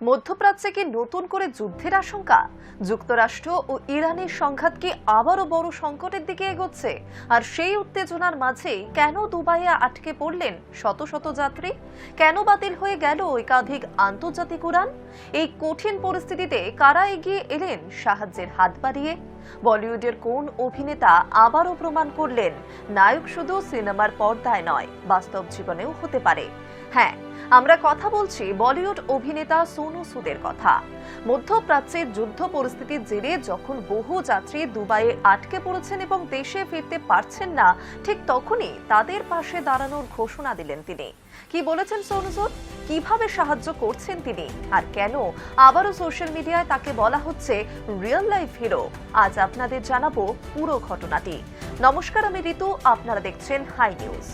মধ্যপ্রাচ্যে কি নতুন করে যুদ্ধের আশঙ্কা? যুক্তরাষ্ট্র ও ইরানের সংঘাত কি আবারও বড় সংকটের দিকে এগোচ্ছে? আর সেই উত্তেজনার মাঝে কেন দুবাইয়ে আটকে পড়লেন শত শত যাত্রী? কেন বাতিল হয়ে গেল একাধিক আন্তর্জাতিক উড়ান? এই কঠিন পরিস্থিতিতে কারা এগিয়ে এলেন সাহায্যের হাত বাড়িয়ে? বলিউডের কোন অভিনেতা আবারও প্রমাণ করলেন নায়ক শুধু সিনেমার পর্দায় নয়, বাস্তব জীবনেও হতে পারে? হ্যাঁ, আমরা কথা বলছি বলিউড অভিনেতা সোনু সুদের কথা। মধ্যপ্রাচ্যের যুদ্ধ পরিস্থিতির জেরে যখন বহু যাত্রী দুবাইয়ে আটকে পড়েছেন এবং দেশে ফিরতে পারছেন না, ঠিক তখনই তাদের পাশে দাঁড়ানোর ঘোষণা দিলেন তিনি। কি বলেছেন সোনু সুদ, কিভাবে সাহায্য করছেন তিনি, আর কেন আবারও সোশ্যাল মিডিয়ায় তাকে বলা হচ্ছে রিয়েল লাইফ হিরো? আজ আপনাদের জানাবো পুরো ঘটনাটি। নমস্কার, আমি ঋতু, আপনারা দেখছেন হাই নিউজ।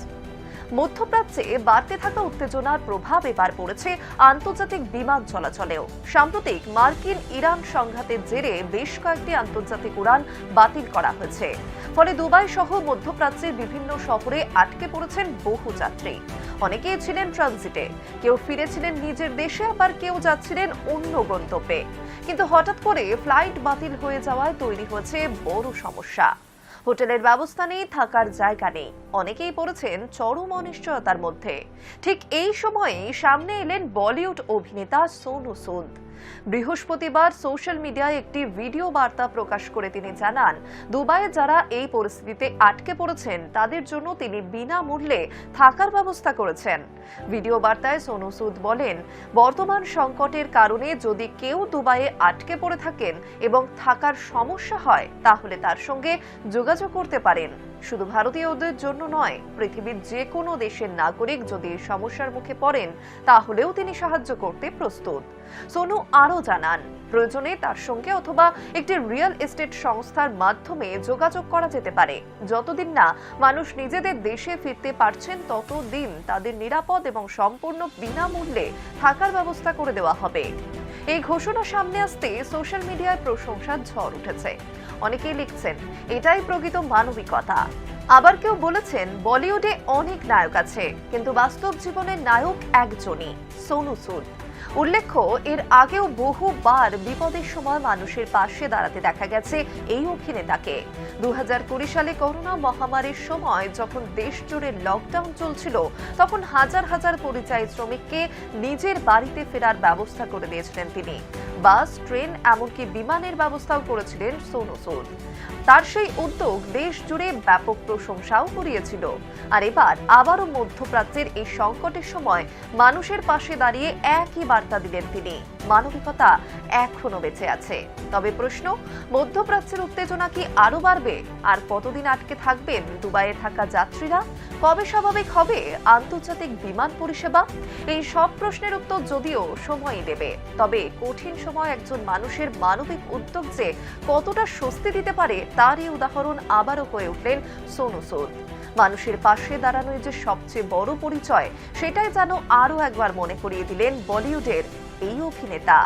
মধ্যপ্রাচ্যে বাড়তে থাকা উত্তেজনার প্রভাব এবার পড়েছে আন্তর্জাতিক বিমান চলাচলেও। সাম্প্রতিক মার্কিন ইরান সংঘাতের জেরে বেশ কয়েকটি আন্তর্জাতিক উড়ান বাতিল করা হয়েছে। ফলে দুবাই সহ মধ্যপ্রাচ্যের বিভিন্ন শহরে আটকে পড়েছেন বহু যাত্রী। অনেকেই ছিলেন ট্রানজিটে, কেউ ফিরেছিলেন নিজের দেশে, আবার কেউ যাচ্ছিলেন অন্য গন্তব্যে। কিন্তু হঠাৎ করে ফ্লাইট বাতিল হয়ে যাওয়ায় তৈরি হয়েছে বড় সমস্যা। হোটেলের ব্যবস্থা নেই, থাকার জায়গা নেই, অনেকেই পড়েছেন চরম অনিশ্চয়তার মধ্যে। ঠিক এই সময়ে সামনে এলেন বলিউড অভিনেতা সোনু সুদ। বৃহস্পতিবার সোশ্যাল মিডিয়ায় একটি ভিডিও বার্তা প্রকাশ করে তিনি জানান, দুবাইয়ে যারা এই পরিস্থিতিতে আটকে পড়েছেন তাদের জন্য তিনি বিনামূল্যে থাকার ব্যবস্থা করেছেন। ভিডিও বার্তায় সোনু সুদ বলেন, বর্তমান সংকটের কারণে যদি কেউ দুবাইয়ে আটকে পড়ে থাকেন এবং থাকার সমস্যা হয়, তাহলে তার সঙ্গে যোগাযোগ করতে পারেন। শুধু ভারতীয়দের জন্য নয়, পৃথিবীর যে কোনো দেশের নাগরিক যদি সমস্যার মুখে পড়েন, তাহলেও তিনি সাহায্য করতে প্রস্তুত। সোনু আরও জানান, প্রয়োজনে তার সঙ্গে অথবা একটি রিয়েল এস্টেট সংস্থার মাধ্যমে যোগাযোগ করা যেতে পারে। যতদিন না মানুষ নিজেদের দেশে ফিরতে পারছেন, ততদিন তাদের নিরাপদ এবং সম্পূর্ণ বিনামূল্যে থাকার ব্যবস্থা করে দেওয়া হবে। এই ঘোষণা সামনে আসতে সোশ্যাল মিডিয়ায় প্রশংসার ঝড় উঠেছে। অনেকেই লিখছেন, এটাই প্রকৃত মানবিকতা। আবার কেউ বলেছেন, বলিউডে অনেক নায়ক আছে, কিন্তু বাস্তব জীবনের নায়ক একজনই, সোনু সুদ। উল্লেখ্য, এর আগেও বহুবার বিপদের সময় মানুষের পাশে দাঁড়াতে দেখা গেছে এই অভিনেতাকে। 2020 সালে করোনা মহামারীর সময় যখন দেশ জুড়ে লকডাউন চলছিল, তখন হাজার হাজার পরিযায়ী শ্রমিককে নিজের বাড়িতে ফেরার ব্যবস্থা করে দিয়েছিলেন তিনি। বাস, ট্রেন, এমনকি বিমানের ব্যবস্থাও করেছিলেন সোনু সুদ। তার সেই উদ্যোগ দেশ জুড়ে ব্যাপক প্রশংসাও কুড়িয়েছিল। আর এবার আবারও মধ্যপ্রাচ্যের এই সংকটের সময় মানুষের পাশে দাঁড়িয়ে একই বার্তা দিলেন তিনি, মানবিকতা এখনো বেঁচে আছে। তবে প্রশ্ন, মধ্যপ্রাচ্যের উত্তেজনা কি আরো বাড়বে? আর কতদিন আটকে থাকবেন দুবাইয়ে থাকা যাত্রীরা? কবে স্বাভাবিক হবে আন্তর্জাতিক বিমান পরিষেবা? এই সব প্রশ্নের উত্তর যদিও সময়ই দেবে, তবে কঠিন সময় একজন মানুষের মানবিক উদ্যোগ যে কতটা স্বস্তি দিতে পারে, তারই উদাহরণ আবারও হয়ে উঠলেন সোনু সুদ। মানুষের পাশে দাঁড়ানোই যে সবচেয়ে বড় পরিচয়, সেটাই যেন আরো একবার মনে করিয়ে দিলেন বলিউডের এই অভিনেতা।